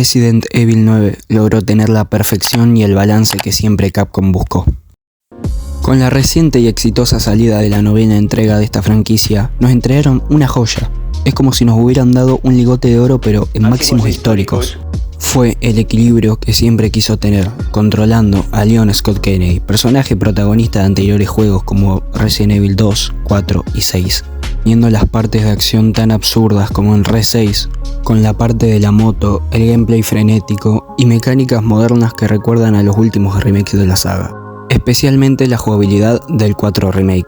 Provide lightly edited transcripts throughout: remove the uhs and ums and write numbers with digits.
Resident Evil 9 logró tener la perfección y el balance que siempre Capcom buscó. Con la reciente y exitosa salida de la novena entrega de esta franquicia, nos entregaron una joya. Es como si nos hubieran dado un lingote de oro pero en máximos históricos. Fue el equilibrio que siempre quiso tener, controlando a Leon Scott Kennedy, personaje protagonista de anteriores juegos como Resident Evil 2, 4 y 6. Teniendo las partes de acción tan absurdas como en Re 6, con la parte de la moto, el gameplay frenético y mecánicas modernas que recuerdan a los últimos remakes de la saga. Especialmente la jugabilidad del 4 Remake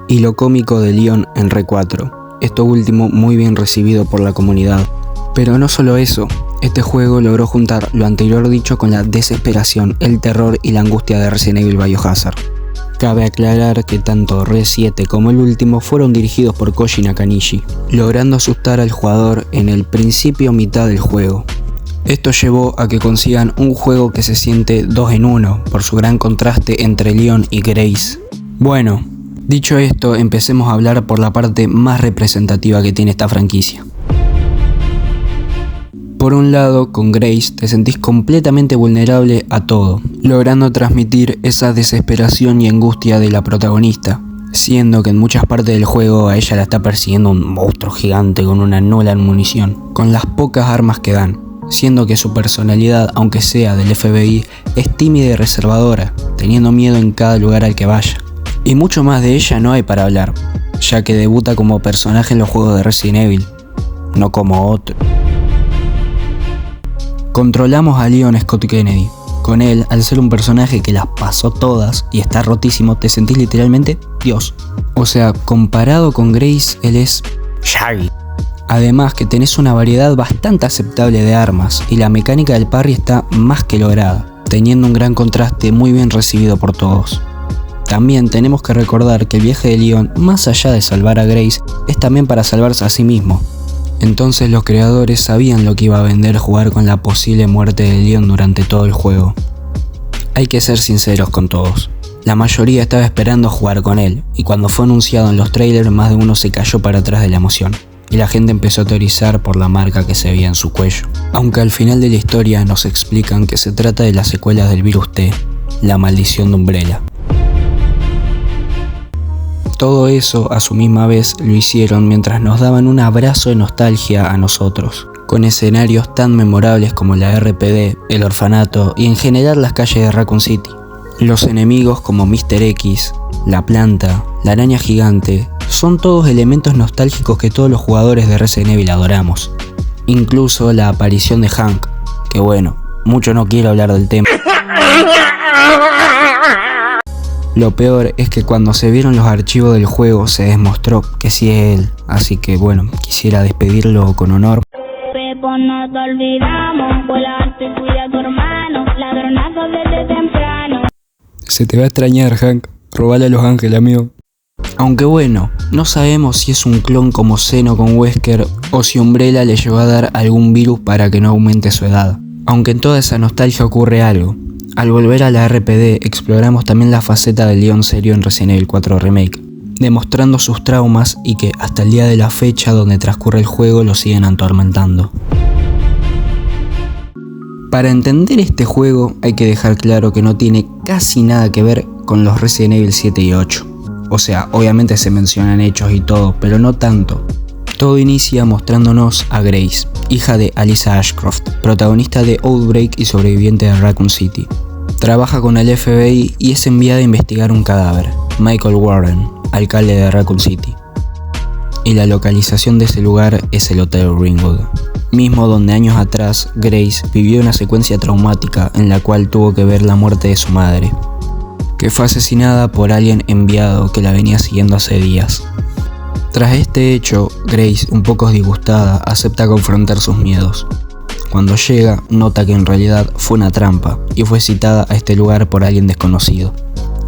y lo cómico de Leon en Re 4, esto último muy bien recibido por la comunidad. Pero no solo eso, este juego logró juntar lo anterior dicho con la desesperación, el terror y la angustia de Resident Evil Biohazard. Cabe aclarar que tanto Re 7 como el último fueron dirigidos por Koji Nakanishi, logrando asustar al jugador en el principio mitad del juego. Esto llevó a que consigan un juego que se siente 2 en 1 por su gran contraste entre Leon y Grace. Bueno, dicho esto, empecemos a hablar por la parte más representativa que tiene esta franquicia. Por un lado, con Grace te sentís completamente vulnerable a todo, logrando transmitir esa desesperación y angustia de la protagonista, siendo que en muchas partes del juego a ella la está persiguiendo un monstruo gigante con una nula en munición, con las pocas armas que dan, siendo que su personalidad, aunque sea del FBI, es tímida y reservadora, teniendo miedo en cada lugar al que vaya. Y mucho más de ella no hay para hablar, ya que debuta como personaje en los juegos de Resident Evil, no como otro. Controlamos a Leon Scott Kennedy. Con él, al ser un personaje que las pasó todas y está rotísimo, te sentís literalmente Dios. O sea, comparado con Grace, él es Shaggy. Además que tenés una variedad bastante aceptable de armas y la mecánica del parry está más que lograda, teniendo un gran contraste muy bien recibido por todos. También tenemos que recordar que el viaje de Leon, más allá de salvar a Grace, es también para salvarse a sí mismo. Entonces los creadores sabían lo que iba a vender jugar con la posible muerte de Leon durante todo el juego. Hay que ser sinceros con todos. La mayoría estaba esperando jugar con él, y cuando fue anunciado en los trailers más de uno se cayó para atrás de la emoción, y la gente empezó a teorizar por la marca que se veía en su cuello. Aunque al final de la historia nos explican que se trata de las secuelas del virus T, la maldición de Umbrella. Todo eso a su misma vez lo hicieron mientras nos daban un abrazo de nostalgia a nosotros, con escenarios tan memorables como la RPD, el orfanato y en general las calles de Raccoon City. Los enemigos como Mr. X, la planta, la araña gigante, son todos elementos nostálgicos que todos los jugadores de Resident Evil adoramos. Incluso la aparición de Hank, que bueno, mucho no quiero hablar del tema. Lo peor es que cuando se vieron los archivos del juego se demostró que sí es él, así que bueno, quisiera despedirlo con honor. Se te va a extrañar, Hank, robale a los ángeles, amigo. Aunque bueno, no sabemos si es un clon como Xeno con Wesker o si Umbrella le llegó a dar algún virus para que no aumente su edad. Aunque en toda esa nostalgia ocurre algo. Al volver a la RPD, exploramos también la faceta de Leon serio en Resident Evil 4 Remake, demostrando sus traumas y que hasta el día de la fecha donde transcurre el juego lo siguen atormentando. Para entender este juego hay que dejar claro que no tiene casi nada que ver con los Resident Evil 7 y 8. O sea, obviamente se mencionan hechos y todo, pero no tanto. Todo inicia mostrándonos a Grace, hija de Alyssa Ashcroft, protagonista de Outbreak y sobreviviente de Raccoon City. Trabaja con el FBI y es enviada a investigar un cadáver, Michael Warren, alcalde de Raccoon City. Y la localización de ese lugar es el Hotel Ringwood, mismo donde años atrás Grace vivió una secuencia traumática en la cual tuvo que ver la muerte de su madre, que fue asesinada por alguien enviado que la venía siguiendo hace días. Tras este hecho, Grace, un poco disgustada, acepta confrontar sus miedos. Cuando llega, nota que en realidad fue una trampa y fue citada a este lugar por alguien desconocido.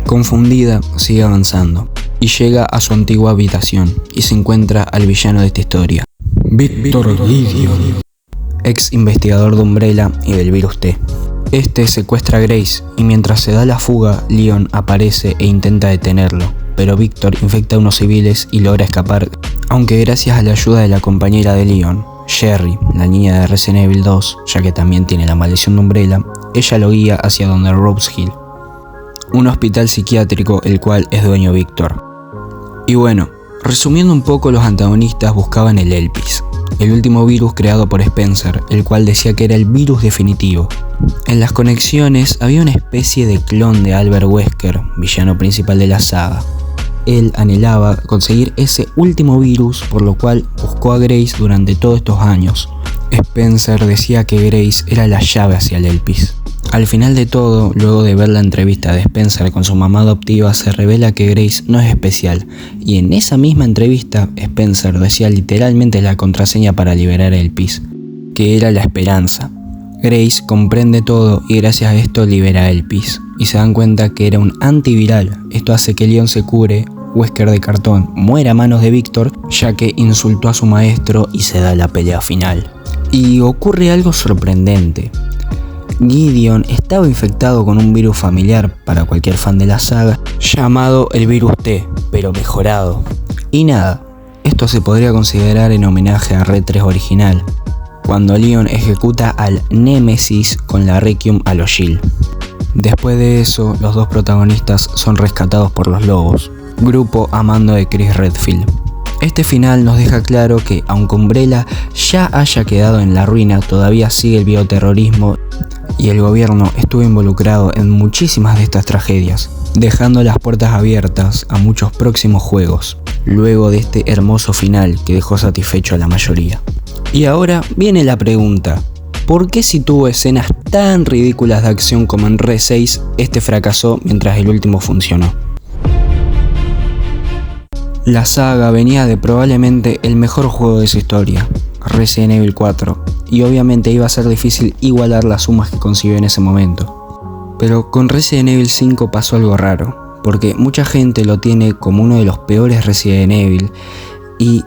Confundida, sigue avanzando y llega a su antigua habitación y se encuentra al villano de esta historia, Victor Gideon, ex investigador de Umbrella y del virus T. Este secuestra a Grace y mientras se da la fuga, Leon aparece e intenta detenerlo, pero Victor infecta a unos civiles y logra escapar, aunque gracias a la ayuda de la compañera de Leon, Sherry, la niña de Resident Evil 2, ya que también tiene la maldición de Umbrella, ella lo guía hacia donde Rose Hill, un hospital psiquiátrico el cual es dueño Víctor. Y bueno, resumiendo un poco, los antagonistas buscaban el Elpis, el último virus creado por Spencer, el cual decía que era el virus definitivo. En las conexiones había una especie de clon de Albert Wesker, villano principal de la saga. Él anhelaba conseguir ese último virus, por lo cual buscó a Grace durante todos estos años. Spencer decía que Grace era la llave hacia el Elpis. Al final de todo, luego de ver la entrevista de Spencer con su mamá adoptiva, se revela que Grace no es especial, y en esa misma entrevista Spencer decía literalmente la contraseña para liberar el Elpis, que era la esperanza. Grace comprende todo y gracias a esto libera a Elpis, y se dan cuenta que era un antiviral. Esto hace que Leon se cure, Wesker de cartón muere a manos de Víctor, ya que insultó a su maestro, y se da la pelea final. Y ocurre algo sorprendente. Gideon estaba infectado con un virus familiar para cualquier fan de la saga, llamado el virus T, pero mejorado. Y nada, esto se podría considerar en homenaje a Red 3 original, cuando Leon ejecuta al Némesis con la Requiem a los Shield. Después de eso, los dos protagonistas son rescatados por los Lobos, grupo a mando de Chris Redfield. Este final nos deja claro que, aunque Umbrella ya haya quedado en la ruina, todavía sigue el bioterrorismo y el gobierno estuvo involucrado en muchísimas de estas tragedias, dejando las puertas abiertas a muchos próximos juegos, luego de este hermoso final que dejó satisfecho a la mayoría. Y ahora viene la pregunta: ¿por qué si tuvo escenas tan ridículas de acción como en Re 6, este fracasó mientras el último funcionó? La saga venía de probablemente el mejor juego de su historia, Resident Evil 4, y obviamente iba a ser difícil igualar las sumas que consiguió en ese momento. Pero con Resident Evil 5 pasó algo raro, porque mucha gente lo tiene como uno de los peores Resident Evil, y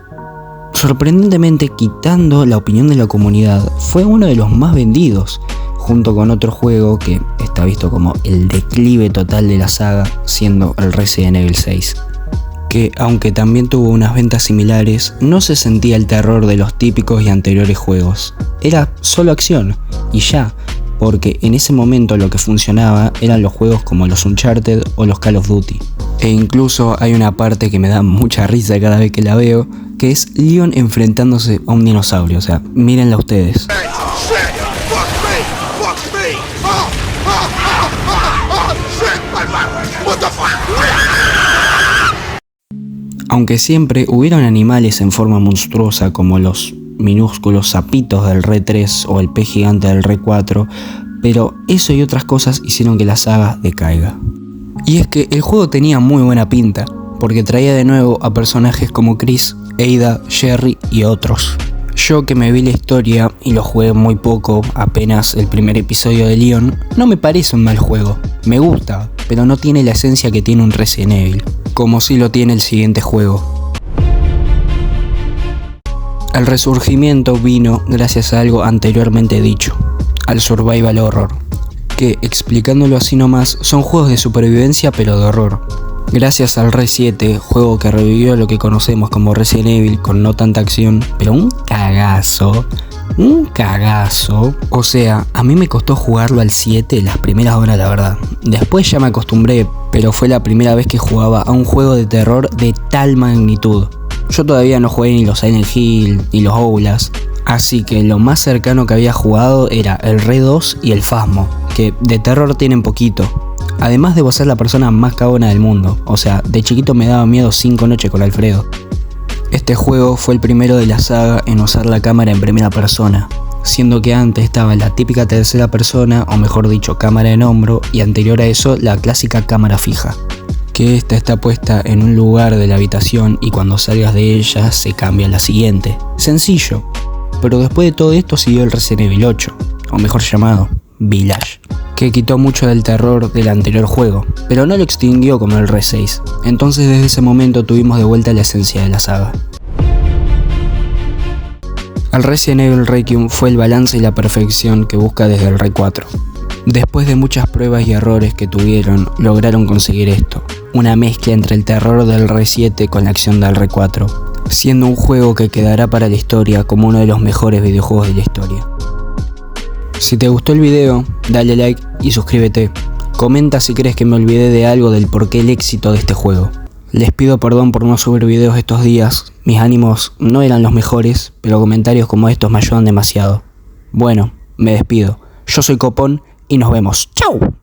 sorprendentemente, quitando la opinión de la comunidad, fue uno de los más vendidos, junto con otro juego que está visto como el declive total de la saga, siendo el Resident Evil 6. Que aunque también tuvo unas ventas similares, no se sentía el terror de los típicos y anteriores juegos. Era solo acción, y ya, porque en ese momento lo que funcionaba eran los juegos como los Uncharted o los Call of Duty. E incluso hay una parte que me da mucha risa cada vez que la veo, que es Leon enfrentándose a un dinosaurio, o sea, mírenla ustedes. Aunque siempre hubieron animales en forma monstruosa como los minúsculos sapitos del Re 3 o el pez gigante del Re 4, pero eso y otras cosas hicieron que la saga decaiga. Y es que el juego tenía muy buena pinta, porque traía de nuevo a personajes como Chris, Ada, Sherry y otros. Yo, que me vi la historia y lo jugué muy poco, apenas el primer episodio de Leon, no me parece un mal juego. Me gusta, pero no tiene la esencia que tiene un Resident Evil, como sí lo tiene el siguiente juego. El resurgimiento vino gracias a algo anteriormente dicho, al survival horror, que, explicándolo así nomás, son juegos de supervivencia pero de horror. Gracias al Re 7, juego que revivió lo que conocemos como Resident Evil con no tanta acción, pero un cagazo. O sea, a mí me costó jugarlo al 7 las primeras horas, la verdad. Después ya me acostumbré, pero fue la primera vez que jugaba a un juego de terror de tal magnitud. Yo todavía no jugué ni los Silent Hill ni los Outlast, así que lo más cercano que había jugado era el Re 2 y el Phasmo, que de terror tienen poquito. Además debo ser la persona más cagona del mundo, o sea, de chiquito me daba miedo 5 noches con Alfredo. Este juego fue el primero de la saga en usar la cámara en primera persona, siendo que antes estaba la típica tercera persona, o mejor dicho cámara en hombro, y anterior a eso la clásica cámara fija, que esta está puesta en un lugar de la habitación y cuando salgas de ella se cambia a la siguiente. Sencillo, pero después de todo esto siguió el Resident Evil 8, o mejor llamado, Village, que quitó mucho del terror del anterior juego, pero no lo extinguió como el Re 6, entonces desde ese momento tuvimos de vuelta la esencia de la saga. El Resident Evil Requiem fue el balance y la perfección que busca desde el Re 4. Después de muchas pruebas y errores que tuvieron, lograron conseguir esto, una mezcla entre el terror del Re 7 con la acción del Re 4. siendo un juego que quedará para la historia como uno de los mejores videojuegos de la historia. Si te gustó el video, dale like y suscríbete. Comenta si crees que me olvidé de algo del porqué el éxito de este juego. Les pido perdón por no subir videos estos días, mis ánimos no eran los mejores, pero comentarios como estos me ayudan demasiado. Bueno, me despido. Yo soy Copón y nos vemos. ¡Chau!